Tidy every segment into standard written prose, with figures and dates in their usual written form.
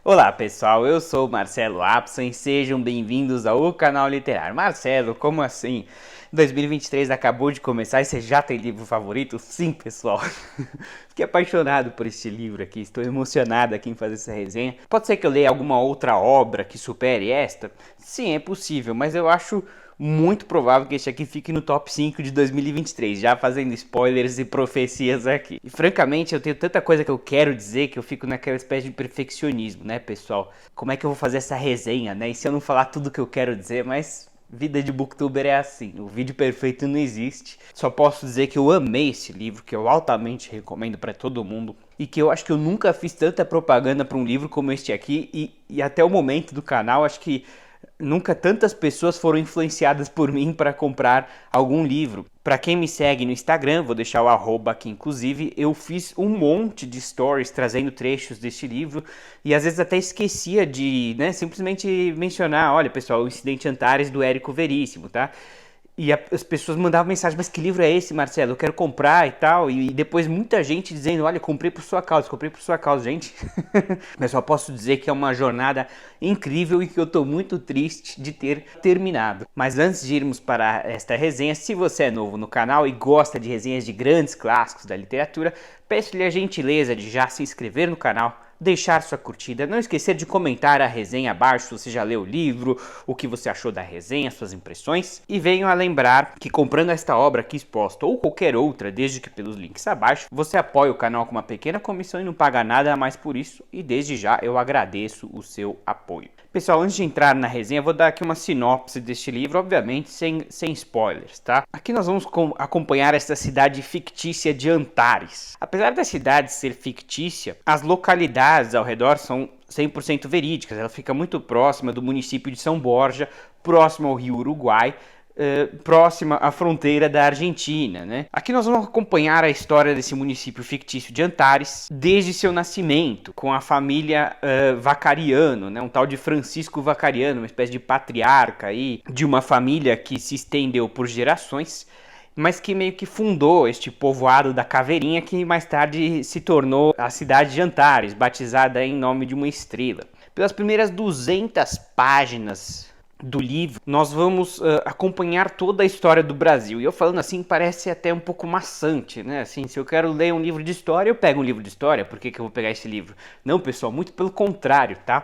Olá pessoal, eu sou o Marcelo Apson e sejam bem-vindos ao canal Literário. Marcelo, como assim? 2023 acabou de começar e você já tem livro favorito? Sim, pessoal. Fiquei apaixonado por este livro aqui, estou emocionado aqui em fazer essa resenha. Pode ser que eu leia alguma outra obra que supere esta? Sim, é possível, mas eu acho muito provável que este aqui fique no top 5 de 2023, já fazendo spoilers e profecias aqui. E francamente, eu tenho tanta coisa que eu quero dizer que eu fico naquela espécie de perfeccionismo, né, pessoal? Como é que eu vou fazer essa resenha, né? E se eu não falar tudo que eu quero dizer, mas vida de booktuber é assim, o vídeo perfeito não existe. Só posso dizer que eu amei esse livro, que eu altamente recomendo para todo mundo. E que eu acho que eu nunca fiz tanta propaganda para um livro como este aqui. E até o momento do canal, acho que nunca tantas pessoas foram influenciadas por mim para comprar algum livro. Para quem me segue no Instagram, vou deixar o arroba aqui inclusive, eu fiz um monte de stories trazendo trechos deste livro e às vezes até esquecia de, simplesmente mencionar, olha pessoal, o Incidente Antares do Érico Veríssimo, tá? E as pessoas mandavam mensagem, mas que livro é esse, Marcelo? Eu quero comprar e tal. E depois muita gente dizendo, olha, comprei por sua causa, gente. Mas só posso dizer que é uma jornada incrível e que eu tô muito triste de ter terminado. Mas antes de irmos para esta resenha, se você é novo no canal e gosta de resenhas de grandes clássicos da literatura, peço-lhe a gentileza de já se inscrever no canal, deixar sua curtida, não esquecer de comentar a resenha abaixo se você já leu o livro, o que você achou da resenha, suas impressões. E venho a lembrar que comprando esta obra aqui exposta ou qualquer outra, desde que pelos links abaixo, você apoia o canal com uma pequena comissão e não paga nada a mais por isso. E desde já eu agradeço o seu apoio. Pessoal, antes de entrar na resenha, vou dar aqui uma sinopse deste livro, obviamente sem spoilers, tá? Aqui nós vamos acompanhar esta cidade fictícia de Antares. Apesar da cidade ser fictícia, as localidades ao redor são 100% verídicas. Ela fica muito próxima do município de São Borja, próximo ao rio Uruguai, próxima à fronteira da Argentina, né? Aqui nós vamos acompanhar a história desse município fictício de Antares desde seu nascimento, com a família Vacariano, né? Um tal de Francisco Vacariano, uma espécie de patriarca aí, de uma família que se estendeu por gerações, mas que meio que fundou este povoado da Caveirinha, que mais tarde se tornou a cidade de Antares, batizada em nome de uma estrela. Pelas primeiras 200 páginas do livro, nós vamos acompanhar toda a história do Brasil. E eu falando assim, parece até um pouco maçante, né? Assim, se eu quero ler um livro de história, eu pego um livro de história. Por que eu vou pegar esse livro? Não, pessoal, muito pelo contrário, tá?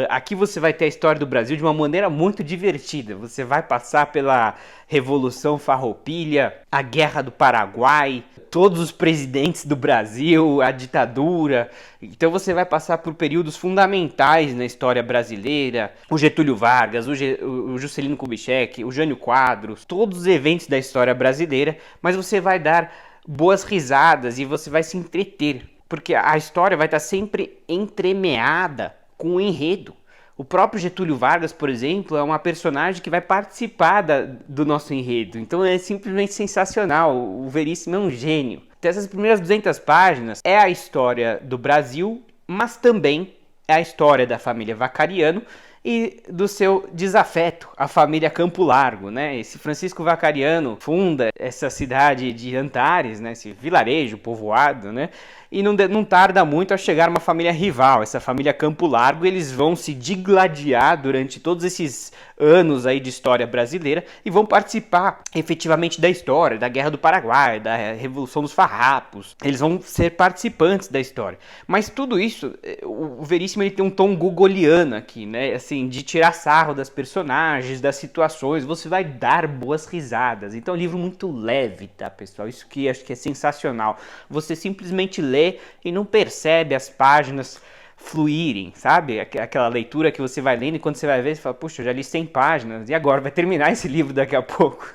Aqui você vai ter a história do Brasil de uma maneira muito divertida. Você vai passar pela Revolução Farroupilha, a Guerra do Paraguai, todos os presidentes do Brasil, a ditadura. Então você vai passar por períodos fundamentais na história brasileira, o Getúlio Vargas, o Juscelino Kubitschek, o Jânio Quadros, todos os eventos da história brasileira, mas você vai dar boas risadas e você vai se entreter, porque a história vai estar sempre entremeada com o enredo. O próprio Getúlio Vargas, por exemplo, é uma personagem que vai participar do nosso enredo. Então é simplesmente sensacional. O Veríssimo é um gênio. Então essas primeiras 200 páginas é a história do Brasil, mas também é a história da família Vacariano e do seu desafeto, a família Campo Largo, né? Esse Francisco Vacariano funda essa cidade de Antares, né? Esse vilarejo, povoado, né? E não tarda muito a chegar uma família rival, essa família Campo Largo. Eles vão se digladiar durante todos esses anos aí de história brasileira e vão participar efetivamente da história, da Guerra do Paraguai, da Revolução dos Farrapos. Eles vão ser participantes da história. Mas tudo isso, o Veríssimo ele tem um tom gogoliano aqui, né? Assim, de tirar sarro das personagens, das situações. Você vai dar boas risadas. Então é um livro muito leve, tá, pessoal? Isso que acho que é sensacional. Você simplesmente lê e não percebe as páginas fluírem, sabe? Aquela leitura que você vai lendo e quando você vai ver, você fala, puxa, eu já li 100 páginas e agora vai terminar esse livro daqui a pouco.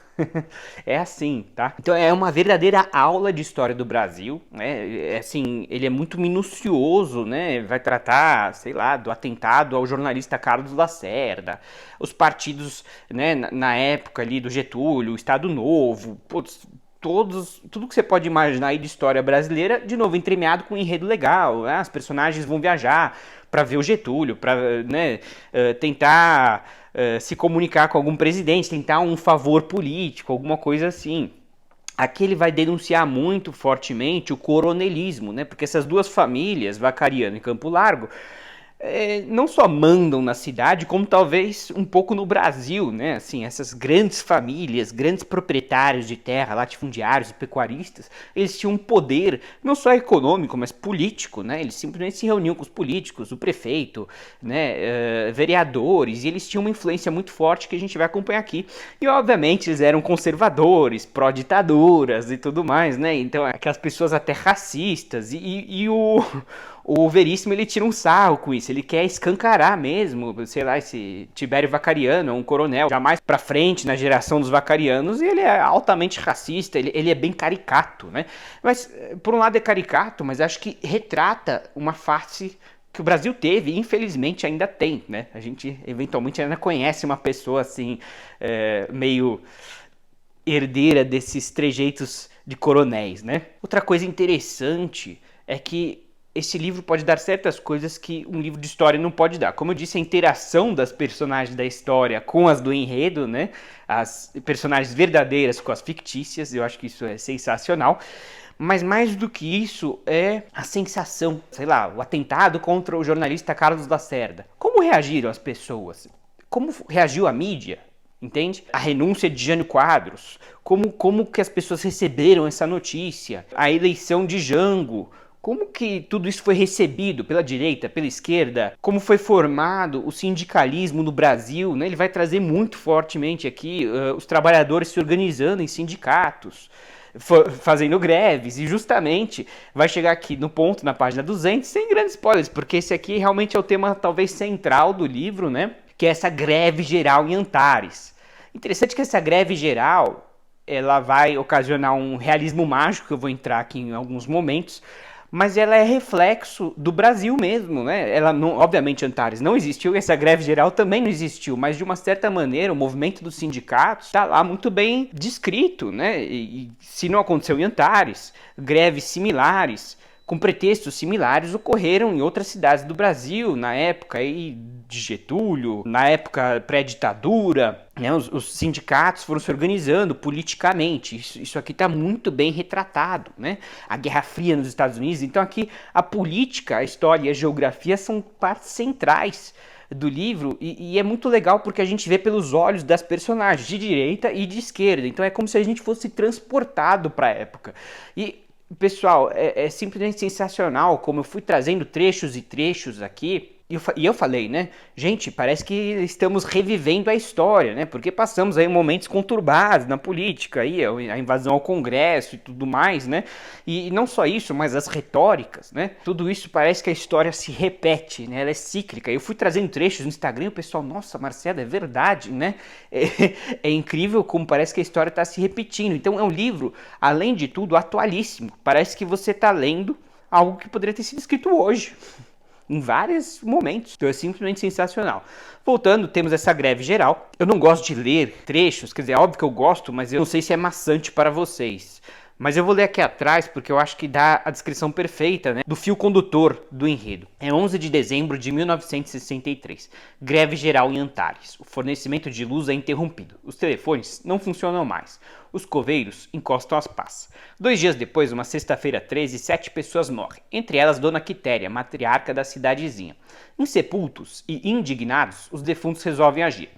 É assim, tá? Então é uma verdadeira aula de história do Brasil, né? Assim, ele é muito minucioso, né? Vai tratar, sei lá, do atentado ao jornalista Carlos Lacerda, os partidos, né, na época ali do Getúlio, o Estado Novo, putz, tudo que você pode imaginar aí de história brasileira, de novo entremeado com um enredo legal, né? As personagens vão viajar para ver o Getúlio, para tentar se comunicar com algum presidente, tentar um favor político, alguma coisa assim. Aqui ele vai denunciar muito fortemente o coronelismo, né? Porque essas duas famílias, Vacariano e Campo Largo, não só mandam na cidade, como talvez um pouco no Brasil, né? Assim, essas grandes famílias, grandes proprietários de terra, latifundiários e pecuaristas, eles tinham um poder não só econômico, mas político, né? Eles simplesmente se reuniam com os políticos, o prefeito, né? Vereadores, e eles tinham uma influência muito forte que a gente vai acompanhar aqui. E obviamente eles eram conservadores, pró-ditaduras e tudo mais, né? Então aquelas pessoas até racistas, e o Veríssimo, ele tira um sarro com isso, ele quer escancarar mesmo, sei lá, esse Tibério Vacariano, um coronel, já mais pra frente na geração dos vacarianos, e ele é altamente racista, ele é bem caricato, né? Mas, por um lado é caricato, mas acho que retrata uma face que o Brasil teve e infelizmente ainda tem, né? A gente eventualmente ainda conhece uma pessoa assim, meio herdeira desses trejeitos de coronéis, né? Outra coisa interessante é que esse livro pode dar certas coisas que um livro de história não pode dar. Como eu disse, a interação das personagens da história com as do enredo, né? As personagens verdadeiras com as fictícias, eu acho que isso é sensacional. Mas mais do que isso é a sensação, sei lá, o atentado contra o jornalista Carlos Lacerda. Como reagiram as pessoas? Como reagiu a mídia? Entende? A renúncia de Jânio Quadros, como que as pessoas receberam essa notícia, a eleição de Jango, como que tudo isso foi recebido pela direita, pela esquerda, como foi formado o sindicalismo no Brasil, né? Ele vai trazer muito fortemente aqui os trabalhadores se organizando em sindicatos, fazendo greves, e justamente vai chegar aqui no ponto, na página 200, sem grandes spoilers, porque esse aqui realmente é o tema talvez central do livro, né? Que é essa greve geral em Antares. Interessante que essa greve geral, ela vai ocasionar um realismo mágico, que eu vou entrar aqui em alguns momentos, mas ela é reflexo do Brasil mesmo, né? Ela não, obviamente Antares não existiu, essa greve geral também não existiu, mas de uma certa maneira o movimento dos sindicatos está lá muito bem descrito, né? E se não aconteceu em Antares, greves similares, com pretextos similares, ocorreram em outras cidades do Brasil, na época aí de Getúlio, na época pré-ditadura, né? Os sindicatos foram se organizando politicamente, isso aqui está muito bem retratado, né? A Guerra Fria nos Estados Unidos, então aqui a política, a história e a geografia são partes centrais do livro, e é muito legal porque a gente vê pelos olhos das personagens, de direita e de esquerda, então é como se a gente fosse transportado para a época. E pessoal, é simplesmente sensacional como eu fui trazendo trechos e trechos aqui. E eu falei, né? Gente, parece que estamos revivendo a história, né? Porque passamos aí momentos conturbados na política, aí, a invasão ao Congresso e tudo mais, né? E não só isso, mas as retóricas, né? Tudo isso parece que a história se repete, né? Ela é cíclica. Eu fui trazendo trechos no Instagram e o pessoal, nossa, Marcelo, é verdade, né? É incrível como parece que a história está se repetindo. Então é um livro, além de tudo, atualíssimo. Parece que você está lendo algo que poderia ter sido escrito hoje, em vários momentos. Então é simplesmente sensacional. Voltando, temos essa greve geral. Eu não gosto de ler trechos, quer dizer, é óbvio que eu gosto, mas eu não sei se é maçante para vocês. Mas eu vou ler aqui atrás porque eu acho que dá a descrição perfeita, né, do fio condutor do enredo. É 11 de dezembro de 1963. Greve geral em Antares. O fornecimento de luz é interrompido. Os telefones não funcionam mais. Os coveiros encostam as pás. 2 dias depois, uma sexta-feira 13, 7 pessoas morrem. Entre elas, Dona Quitéria, matriarca da cidadezinha. Insepultos e indignados, os defuntos resolvem agir.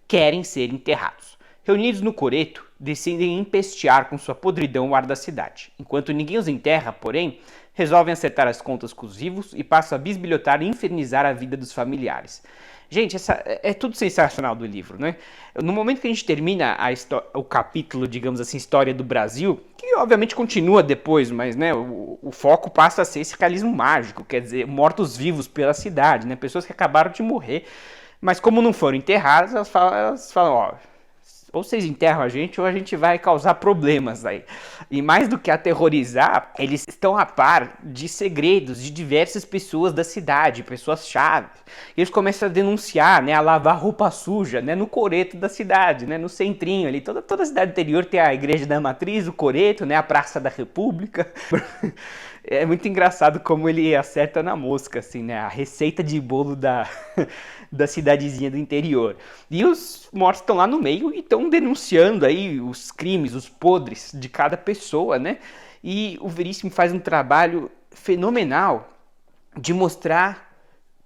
Querem ser enterrados. Reunidos no coreto, decidem empestear com sua podridão o ar da cidade. Enquanto ninguém os enterra, porém, resolvem acertar as contas com os vivos e passam a bisbilhotar e infernizar a vida dos familiares. Gente, é tudo sensacional do livro, né? No momento que a gente termina o capítulo, digamos assim, História do Brasil, que obviamente continua depois, mas né, o foco passa a ser esse realismo mágico, quer dizer, mortos-vivos pela cidade, né? Pessoas que acabaram de morrer, mas como não foram enterradas, elas falam, ó, ou vocês enterram a gente ou a gente vai causar problemas aí. E mais do que aterrorizar, eles estão a par de segredos de diversas pessoas da cidade, pessoas-chave. Eles começam a denunciar, né, a lavar roupa suja, né, no coreto da cidade, né, no centrinho ali. Toda a cidade interior tem a Igreja da Matriz, o coreto, né, a Praça da República. É muito engraçado como ele acerta na mosca, assim, né? A receita de bolo da cidadezinha do interior. E os mortos estão lá no meio e estão denunciando aí os crimes, os podres de cada pessoa, né? E o Veríssimo faz um trabalho fenomenal de mostrar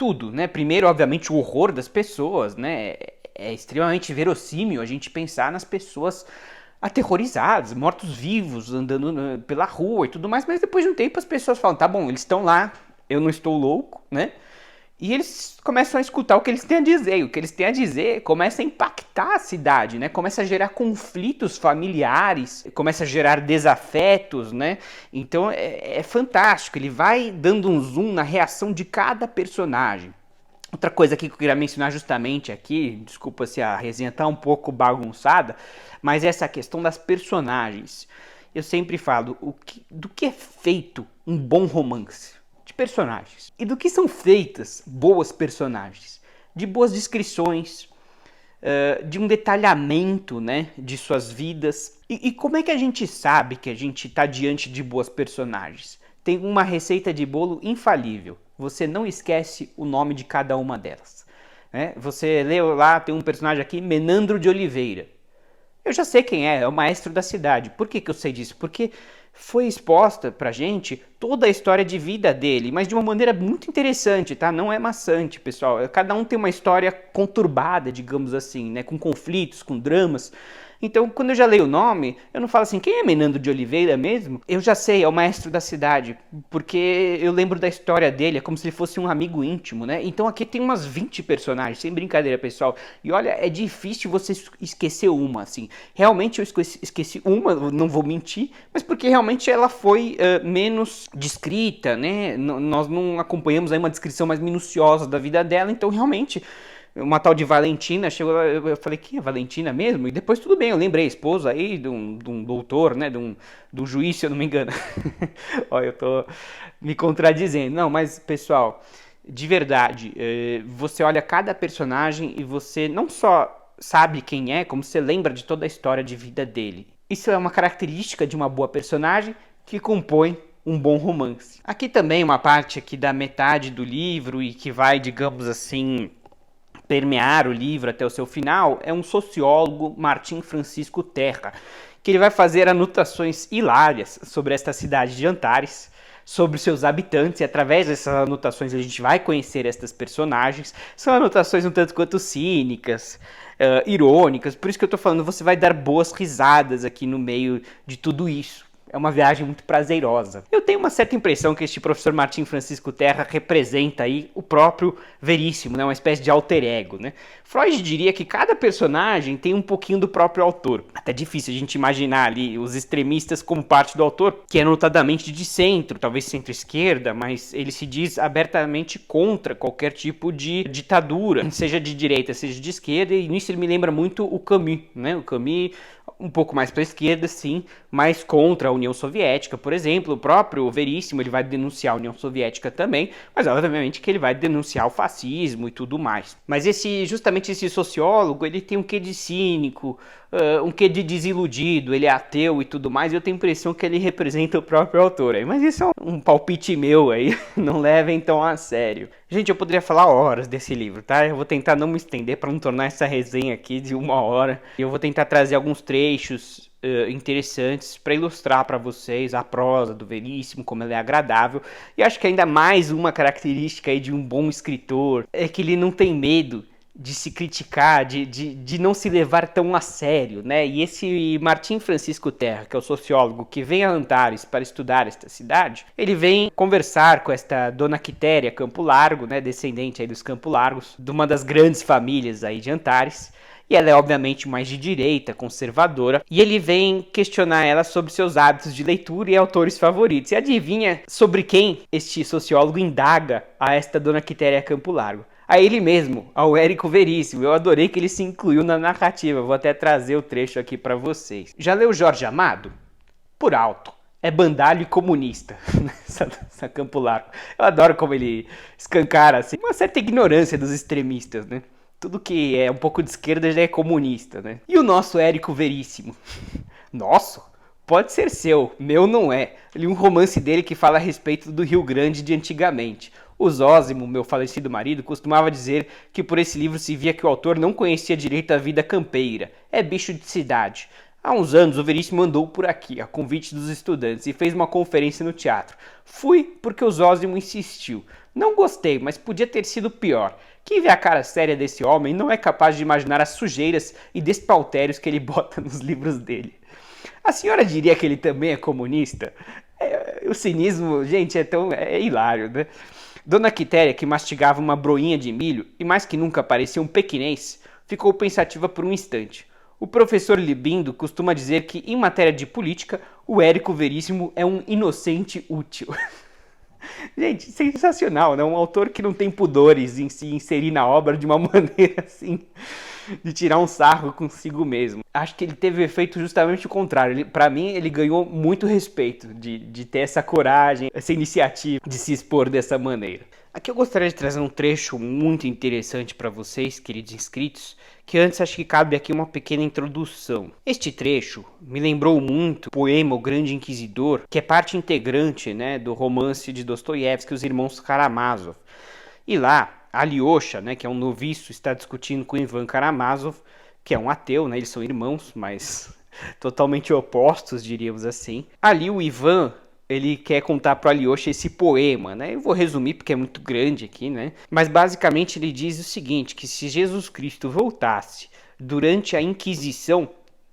tudo, né? Primeiro, obviamente, o horror das pessoas, né? É extremamente verossímil a gente pensar nas pessoas aterrorizadas, mortos-vivos, andando pela rua e tudo mais, mas depois de um tempo as pessoas falam, tá bom, eles estão lá, eu não estou louco, né? E eles começam a escutar o que eles têm a dizer, e o que eles têm a dizer começa a impactar a cidade, né? Começa a gerar conflitos familiares, começa a gerar desafetos, né? Então é fantástico, ele vai dando um zoom na reação de cada personagem. Outra coisa aqui que eu queria mencionar justamente aqui, desculpa se a resenha tá um pouco bagunçada, mas essa questão das personagens. Eu sempre falo, do que é feito um bom romance? De personagens. E do que são feitas boas personagens? De boas descrições, de um detalhamento, né, de suas vidas. E como é que a gente sabe que a gente está diante de boas personagens? Tem uma receita de bolo infalível. Você não esquece o nome de cada uma delas. Né? Você leu lá, tem um personagem aqui, Menandro de Oliveira. Eu já sei quem é o maestro da cidade. Por que eu sei disso? Porque foi exposta pra gente toda a história de vida dele, mas de uma maneira muito interessante, tá? Não é maçante, pessoal. Cada um tem uma história conturbada, digamos assim, né? Com conflitos, com dramas. Então, quando eu já leio o nome, eu não falo assim, quem é Menandro de Oliveira mesmo? Eu já sei, é o maestro da cidade, porque eu lembro da história dele, é como se ele fosse um amigo íntimo, né? Então aqui tem umas 20 personagens, sem brincadeira, pessoal. E olha, é difícil você esquecer uma, assim. Realmente eu esqueci uma, não vou mentir, mas porque realmente ela foi menos descrita, né? Nós não acompanhamos aí uma descrição mais minuciosa da vida dela, então realmente... Uma tal de Valentina, chegou lá, eu falei, quem é Valentina mesmo? E depois tudo bem, eu lembrei, esposa aí de um doutor, né, do juiz, se eu não me engano. Olha, eu tô me contradizendo. Não, mas pessoal, de verdade, você olha cada personagem e você não só sabe quem é, como você lembra de toda a história de vida dele. Isso é uma característica de uma boa personagem que compõe um bom romance. Aqui também uma parte aqui da metade do livro e que vai, digamos assim... permear o livro até o seu final, é um sociólogo, Martim Francisco Terra, que ele vai fazer anotações hilárias sobre esta cidade de Antares, sobre seus habitantes, e através dessas anotações a gente vai conhecer estas personagens. São anotações um tanto quanto cínicas, irônicas, por isso que eu tô falando, você vai dar boas risadas aqui no meio de tudo isso. É uma viagem muito prazerosa. Eu tenho uma certa impressão que este professor Martim Francisco Terra representa aí o próprio Veríssimo, né? Uma espécie de alter ego, né? Freud diria que cada personagem tem um pouquinho do próprio autor. Até difícil a gente imaginar ali os extremistas como parte do autor, que é notadamente de centro, talvez centro-esquerda, mas ele se diz abertamente contra qualquer tipo de ditadura, seja de direita, seja de esquerda, e nisso ele me lembra muito o Camus, né? O Camus um pouco mais para a esquerda, sim, mas contra a União Soviética, por exemplo. O próprio Veríssimo, ele vai denunciar a União Soviética também, mas obviamente que ele vai denunciar o fascismo e tudo mais. Mas justamente esse sociólogo, ele tem um quê de cínico, um quê de desiludido, ele é ateu e tudo mais, e eu tenho a impressão que ele representa o próprio autor aí. Mas isso é um palpite meu aí, não levem então a sério. Gente, eu poderia falar horas desse livro, tá? Eu vou tentar não me estender para não tornar essa resenha aqui de 1 hora. Eu vou tentar trazer alguns trechos interessantes para ilustrar para vocês a prosa do Veríssimo, como ela é agradável. E acho que ainda mais uma característica aí de um bom escritor é que ele não tem medo de se criticar, de não se levar tão a sério, né? E esse Martim Francisco Terra, que é o sociólogo que vem a Antares para estudar esta cidade, ele vem conversar com esta Dona Quitéria Campo Largo, né, descendente aí dos Campo Largos, de uma das grandes famílias aí de Antares, e ela é obviamente mais de direita, conservadora, e ele vem questionar ela sobre seus hábitos de leitura e autores favoritos. E adivinha sobre quem este sociólogo indaga a esta Dona Quitéria Campo Largo? A ele mesmo, ao Érico Veríssimo. Eu adorei que ele se incluiu na narrativa, vou até trazer o trecho aqui para vocês. Já leu Jorge Amado? Por alto. É bandalho e comunista, essa Campo Largo. Eu adoro como ele escancara assim, uma certa ignorância dos extremistas, né? Tudo que é um pouco de esquerda já é comunista, né? E o nosso Érico Veríssimo? Nosso? Pode ser seu, meu não é. Li um romance dele que fala a respeito do Rio Grande de antigamente. O Zósimo, meu falecido marido, costumava dizer que por esse livro se via que o autor não conhecia direito a vida campeira. É bicho de cidade. Há uns anos, o Veríssimo andou por aqui, a convite dos estudantes, e fez uma conferência no teatro. Fui porque o Zósimo insistiu. Não gostei, mas podia ter sido pior. Quem vê a cara séria desse homem não é capaz de imaginar as sujeiras e despautérios que ele bota nos livros dele. A senhora diria que ele também é comunista? O cinismo, gente, é hilário, né? Dona Quitéria, que mastigava uma broinha de milho e mais que nunca parecia um pequinês, ficou pensativa por um instante. O professor Libindo costuma dizer que, em matéria de política, o Érico Veríssimo é um inocente útil. Gente, sensacional, né? Um autor que não tem pudores em se inserir na obra de uma maneira assim, de tirar um sarro consigo mesmo. Acho que ele teve o efeito justamente o contrário. Para mim, ele ganhou muito respeito de ter essa coragem, essa iniciativa de se expor dessa maneira. Aqui eu gostaria de trazer um trecho muito interessante para vocês, queridos inscritos, que antes acho que cabe aqui uma pequena introdução. Este trecho me lembrou muito o poema O Grande Inquisidor, que é parte integrante, né, do romance de Dostoiévski, Os Irmãos Karamazov. E lá, Alyosha, né, que é um noviço, está discutindo com Ivan Karamazov, que é um ateu, né, eles são irmãos, mas totalmente opostos, diríamos assim. Ali o Ivan, ele quer contar para o Alyosha esse poema, né? Eu vou resumir porque é muito grande aqui, né? Mas basicamente ele diz o seguinte, que se Jesus Cristo voltasse durante a Inquisição,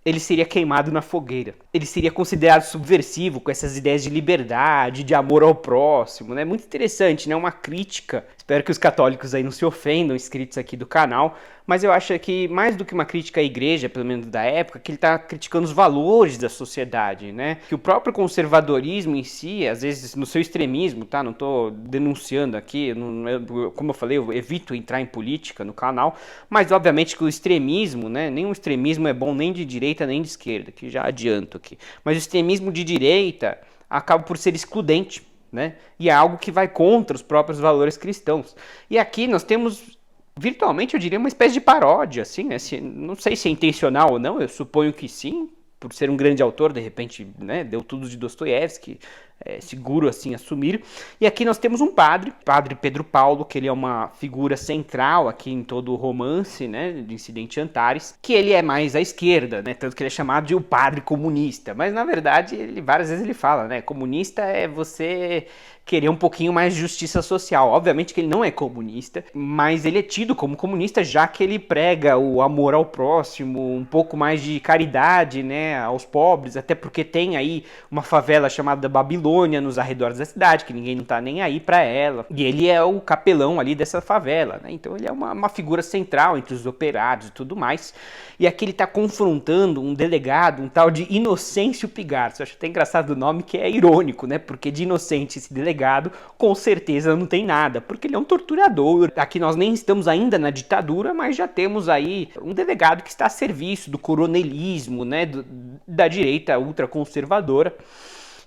ele seria queimado na fogueira. Ele seria considerado subversivo com essas ideias de liberdade, de amor ao próximo, né? Muito interessante, né? Uma crítica. Espero que os católicos aí não se ofendam, inscritos aqui do canal, mas eu acho que mais do que uma crítica à igreja, pelo menos da época, que ele está criticando os valores da sociedade, né? Que o próprio conservadorismo em si, às vezes no seu extremismo, tá? Não estou denunciando aqui, como eu falei, eu evito entrar em política no canal, mas obviamente que o extremismo, né? Nenhum extremismo é bom nem de direita nem de esquerda, que já adianto aqui. Mas o extremismo de direita acaba por ser excludente, né? E é algo que vai contra os próprios valores cristãos. E aqui nós temos virtualmente, eu diria, uma espécie de paródia, assim, né? Não sei se é intencional ou não, eu suponho que sim, por ser um grande autor, de repente, né, deu tudo de Dostoiévski, seguro assim assumir. E aqui nós temos um padre Pedro Paulo, que ele é uma figura central aqui em todo o romance, né, de Incidente Antares, que ele é mais à esquerda, né, tanto que ele é chamado de o padre comunista, mas na verdade várias vezes ele fala, né, comunista é você querer um pouquinho mais de justiça social. Obviamente que ele não é comunista, mas ele é tido como comunista já que ele prega o amor ao próximo, um pouco mais de caridade, né, aos pobres, até porque tem aí uma favela chamada Babilônia nos arredores da cidade, que ninguém não tá nem aí para ela, e ele é o capelão ali dessa favela, né, então ele é uma figura central entre os operários e tudo mais, e aqui ele tá confrontando um delegado, um tal de Inocêncio Pigarso. Eu acho até engraçado o nome, que é irônico, né, porque de inocente esse delegado com certeza não tem nada, porque ele é um torturador. Aqui nós nem estamos ainda na ditadura, mas já temos aí um delegado que está a serviço do coronelismo, né, da direita ultraconservadora.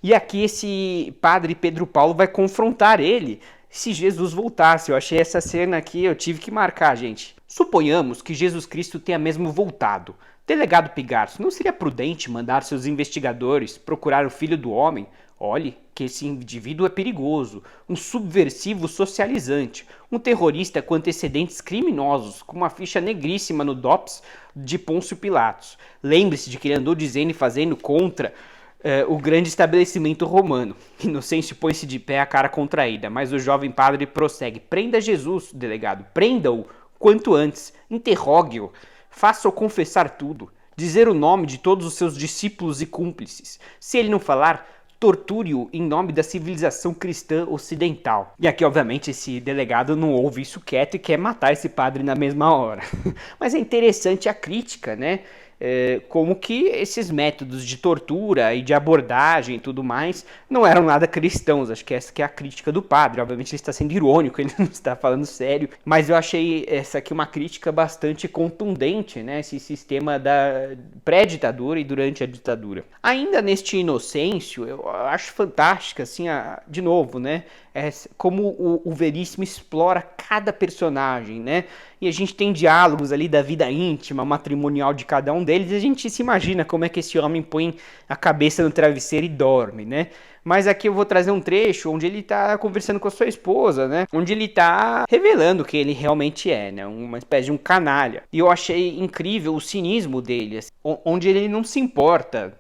E aqui esse padre Pedro Paulo vai confrontar ele se Jesus voltasse. Eu achei essa cena aqui, eu tive que marcar, gente. Suponhamos que Jesus Cristo tenha mesmo voltado. Delegado Pigarso, não seria prudente mandar seus investigadores procurar o Filho do Homem? Olhe que esse indivíduo é perigoso, um subversivo socializante, um terrorista com antecedentes criminosos, com uma ficha negríssima no DOPS de Pôncio Pilatos. Lembre-se de que ele andou dizendo e fazendo contra o grande estabelecimento romano. Inocêncio põe-se de pé, a cara contraída, mas o jovem padre prossegue. Prenda Jesus, delegado, prenda-o quanto antes, interrogue-o, faça-o confessar tudo, dizer o nome de todos os seus discípulos e cúmplices. Se ele não falar, torture-o em nome da civilização cristã ocidental. E aqui, obviamente, esse delegado não ouve isso quieto e quer matar esse padre na mesma hora. Mas é interessante a crítica, né? Como que esses métodos de tortura e de abordagem e tudo mais não eram nada cristãos. Acho que essa que é a crítica do padre. Obviamente ele está sendo irônico, ele não está falando sério, mas eu achei essa aqui uma crítica bastante contundente, né? Esse sistema da pré-ditadura e durante a ditadura. Ainda neste Inocêncio, eu acho fantástica, assim, de novo, né? Como o Veríssimo explora cada personagem, né? E a gente tem diálogos ali da vida íntima, matrimonial de cada um deles, e a gente se imagina como é que esse homem põe a cabeça no travesseiro e dorme, né? Mas aqui eu vou trazer um trecho onde ele tá conversando com a sua esposa, né? Onde ele tá revelando que ele realmente é, né? Uma espécie de um canalha. E eu achei incrível o cinismo dele, assim, onde ele não se importa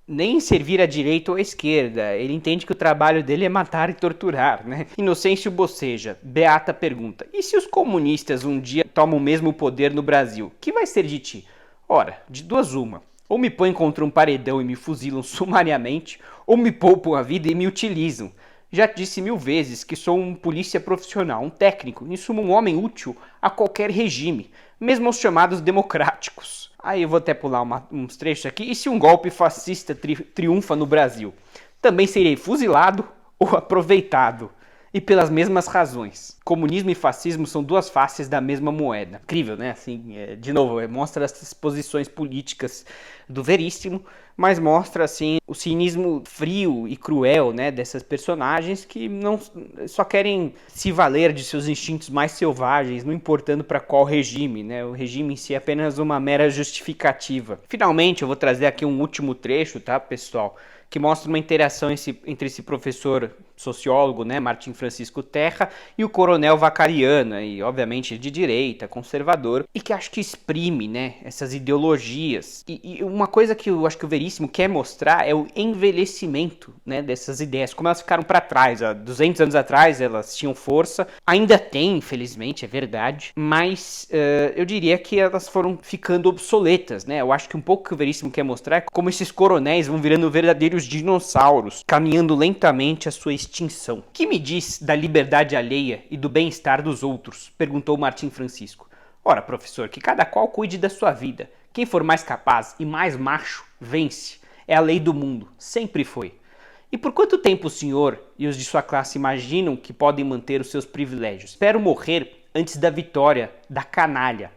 nem servir à direita ou à esquerda. Ele entende que o trabalho dele é matar e torturar, né? Inocêncio Boceja. Beata pergunta: e se os comunistas um dia tomam o mesmo poder no Brasil? Que vai ser de ti? Ora, de duas uma. Ou me põem contra um paredão e me fuzilam sumariamente, ou me poupam a vida e me utilizam. Já disse 1000 vezes que sou um polícia profissional, um técnico, em suma um homem útil a qualquer regime, mesmo aos chamados democráticos. Aí eu vou até pular uns trechos aqui. E se um golpe fascista triunfa no Brasil? Também serei fuzilado ou aproveitado. E pelas mesmas razões. Comunismo e fascismo são duas faces da mesma moeda. Incrível, né? Assim, de novo, mostra as posições políticas do Veríssimo, mas mostra assim o cinismo frio e cruel, né, dessas personagens que não só querem se valer de seus instintos mais selvagens, não importando para qual regime, né? O regime em si é apenas uma mera justificativa. Finalmente, eu vou trazer aqui um último trecho, tá, pessoal? Que mostra uma interação entre esse professor sociólogo, né, Martim Francisco Terra, e o coronel Vacariana, e obviamente de direita, conservador, e que acho que exprime, né, essas ideologias. E uma coisa que eu acho que o Veríssimo quer mostrar é o envelhecimento, né, dessas ideias, como elas ficaram para trás. Há 200 anos atrás elas tinham força, ainda tem, infelizmente, é verdade, mas eu diria que elas foram ficando obsoletas, né. Eu acho que um pouco que o Veríssimo quer mostrar é como esses coronéis vão virando verdadeiros dinossauros, caminhando lentamente à sua extinção. Que me diz da liberdade alheia e do bem-estar dos outros? Perguntou Martim Francisco. Ora, professor, que cada qual cuide da sua vida. Quem for mais capaz e mais macho, vence. É a lei do mundo, sempre foi. E por quanto tempo o senhor e os de sua classe imaginam que podem manter os seus privilégios? Espero morrer antes da vitória da canalha.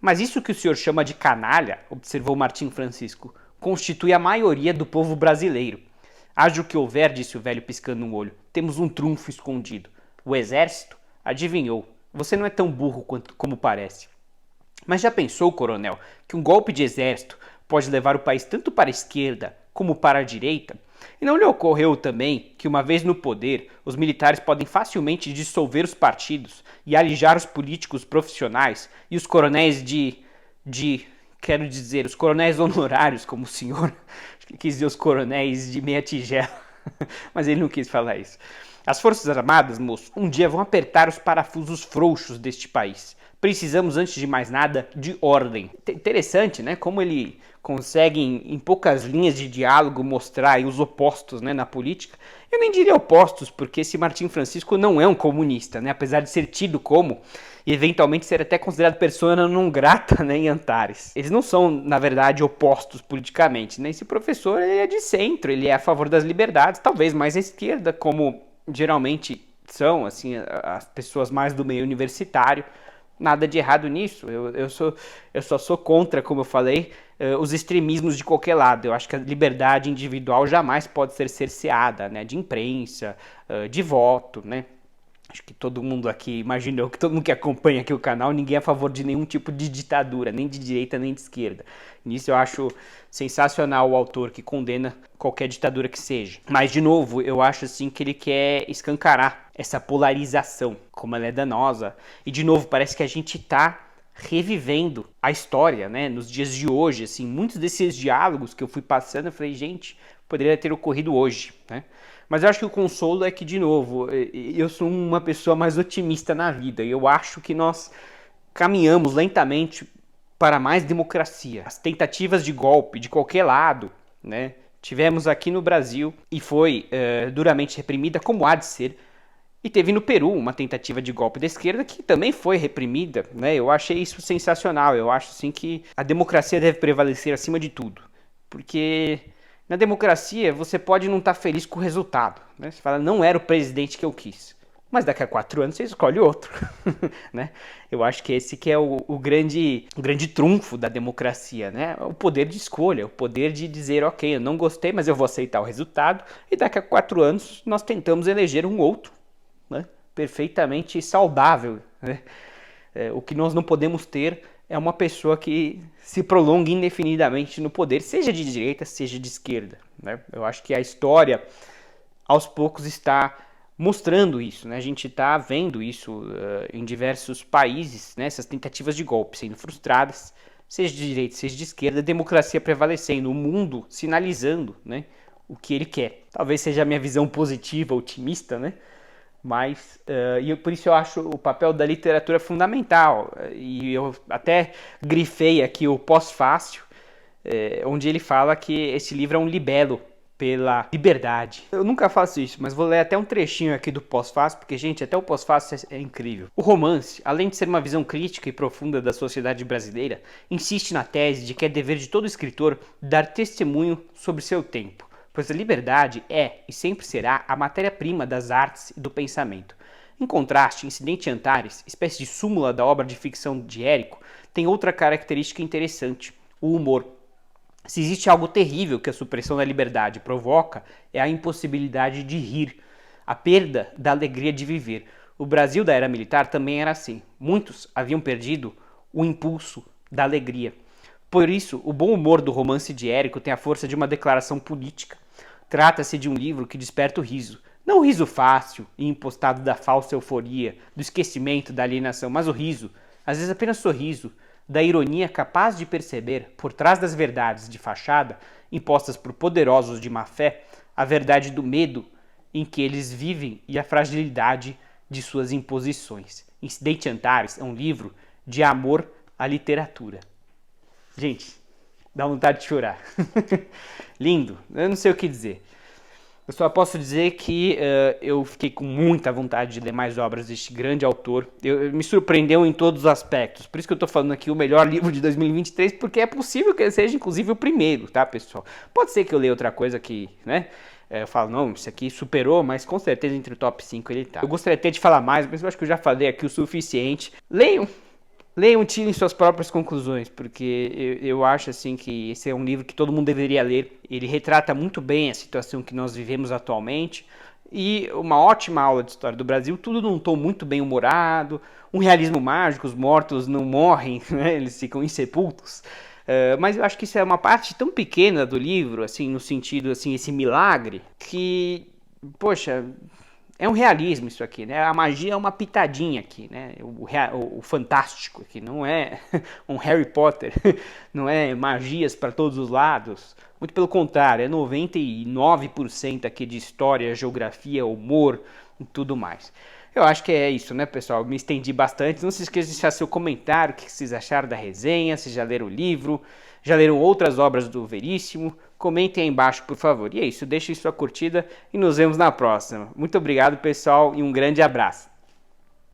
Mas isso que o senhor chama de canalha, observou Martim Francisco, constitui a maioria do povo brasileiro. Haja o que houver, disse o velho piscando um olho, temos um trunfo escondido. O exército? Adivinhou. Você não é tão burro como parece. Mas já pensou, coronel, que um golpe de exército pode levar o país tanto para a esquerda como para a direita? E não lhe ocorreu também que, uma vez no poder, os militares podem facilmente dissolver os partidos e alijar os políticos profissionais e os coronéis quero dizer, os coronéis honorários, como o senhor, quis dizer os coronéis de meia tigela, mas ele não quis falar isso. As Forças Armadas, moço, um dia vão apertar os parafusos frouxos deste país. Precisamos, antes de mais nada, de ordem. Interessante, né? Como ele consegue, em poucas linhas de diálogo, mostrar aí os opostos, né, na política. Eu nem diria opostos, porque esse Martim Francisco não é um comunista, né? Apesar de ser tido como, e eventualmente ser até considerado persona non grata, né, em Antares. Eles não são, na verdade, opostos politicamente, né? Esse professor, ele é de centro, ele é a favor das liberdades, talvez mais à esquerda, como geralmente são, assim, as pessoas mais do meio universitário. Nada de errado nisso, eu só sou contra, como eu falei, os extremismos de qualquer lado. Eu acho que a liberdade individual jamais pode ser cerceada, né, de imprensa, de voto, né. Acho que todo mundo aqui imaginou, que todo mundo que acompanha aqui o canal, ninguém é a favor de nenhum tipo de ditadura, nem de direita nem de esquerda. Nisso eu acho sensacional o autor que condena qualquer ditadura que seja. Mas, de novo, eu acho assim que ele quer escancarar essa polarização, como ela é danosa. E, de novo, parece que a gente está revivendo a história, né, nos dias de hoje. Assim, muitos desses diálogos que eu fui passando, eu falei, gente, poderia ter ocorrido hoje, né? Mas eu acho que o consolo é que, de novo, eu sou uma pessoa mais otimista na vida. E eu acho que nós caminhamos lentamente para mais democracia. As tentativas de golpe de qualquer lado, né, tivemos aqui no Brasil e foi duramente reprimida, como há de ser. E teve no Peru uma tentativa de golpe da esquerda que também foi reprimida, né? Eu achei isso sensacional. Eu acho assim que a democracia deve prevalecer acima de tudo. Porque na democracia, você pode não estar feliz com o resultado, né? Você fala, não era o presidente que eu quis. Mas daqui a 4 anos você escolhe outro, né? Eu acho que esse que é o grande trunfo da democracia, né? O poder de escolha, o poder de dizer, ok, eu não gostei, mas eu vou aceitar o resultado. E daqui a 4 anos nós tentamos eleger um outro, né, perfeitamente saudável, né? O que nós não podemos ter é uma pessoa que se prolongue indefinidamente no poder, seja de direita, seja de esquerda, né? Eu acho que a história aos poucos está mostrando isso, né? A gente está vendo isso em diversos países, né? Essas tentativas de golpe sendo frustradas, seja de direita, seja de esquerda, a democracia prevalecendo, o mundo sinalizando, né, o que ele quer. Talvez seja a minha visão positiva, otimista, né? Mas por isso eu acho o papel da literatura fundamental. E eu até grifei aqui o Pós-Fácil, onde ele fala que esse livro é um libelo pela liberdade. Eu nunca faço isso, mas vou ler até um trechinho aqui do Pós-Fácil, porque, gente, até o Pós-Fácil é incrível. O romance, além de ser uma visão crítica e profunda da sociedade brasileira, insiste na tese de que é dever de todo escritor dar testemunho sobre seu tempo, pois a liberdade é e sempre será a matéria-prima das artes e do pensamento. Em contraste, Incidente Antares, espécie de súmula da obra de ficção de Érico, tem outra característica interessante, o humor. Se existe algo terrível que a supressão da liberdade provoca, é a impossibilidade de rir, a perda da alegria de viver. O Brasil da era militar também era assim. Muitos haviam perdido o impulso da alegria. Por isso, o bom humor do romance de Érico tem a força de uma declaração política. Trata-se de um livro que desperta o riso. Não o riso fácil e impostado da falsa euforia, do esquecimento, da alienação, mas o riso, às vezes apenas sorriso, da ironia capaz de perceber, por trás das verdades de fachada, impostas por poderosos de má fé, a verdade do medo em que eles vivem e a fragilidade de suas imposições. Incidente Antares é um livro de amor à literatura. Gente, dá vontade de chorar. Lindo, eu não sei o que dizer. Eu só posso dizer que eu fiquei com muita vontade de ler mais obras deste grande autor. Me surpreendeu em todos os aspectos. Por isso que eu estou falando aqui o melhor livro de 2023, porque é possível que ele seja, inclusive, o primeiro, tá, pessoal? Pode ser que eu leia outra coisa que, né? Eu falo, não, isso aqui superou, mas com certeza entre o top 5 ele tá. Eu gostaria até de falar mais, mas eu acho que eu já falei aqui o suficiente. Leiam, tirem suas próprias conclusões, porque eu acho assim que esse é um livro que todo mundo deveria ler. Ele retrata muito bem a situação que nós vivemos atualmente e uma ótima aula de história do Brasil, tudo num tom muito bem humorado, um realismo mágico, os mortos não morrem, né? Eles ficam insepultos. Mas eu acho que isso é uma parte tão pequena do livro, assim, no sentido, assim, esse milagre, que, poxa, é um realismo isso aqui, né? A magia é uma pitadinha aqui, né? O fantástico aqui, não é um Harry Potter, não é magias para todos os lados. Muito pelo contrário, é 99% aqui de história, geografia, humor e tudo mais. Eu acho que é isso, né, pessoal? Me estendi bastante. Não se esqueça de deixar seu comentário, o que vocês acharam da resenha, se já leram o livro, já leram outras obras do Veríssimo. Comentem aí embaixo, por favor. E é isso, deixem sua curtida e nos vemos na próxima. Muito obrigado, pessoal, e um grande abraço.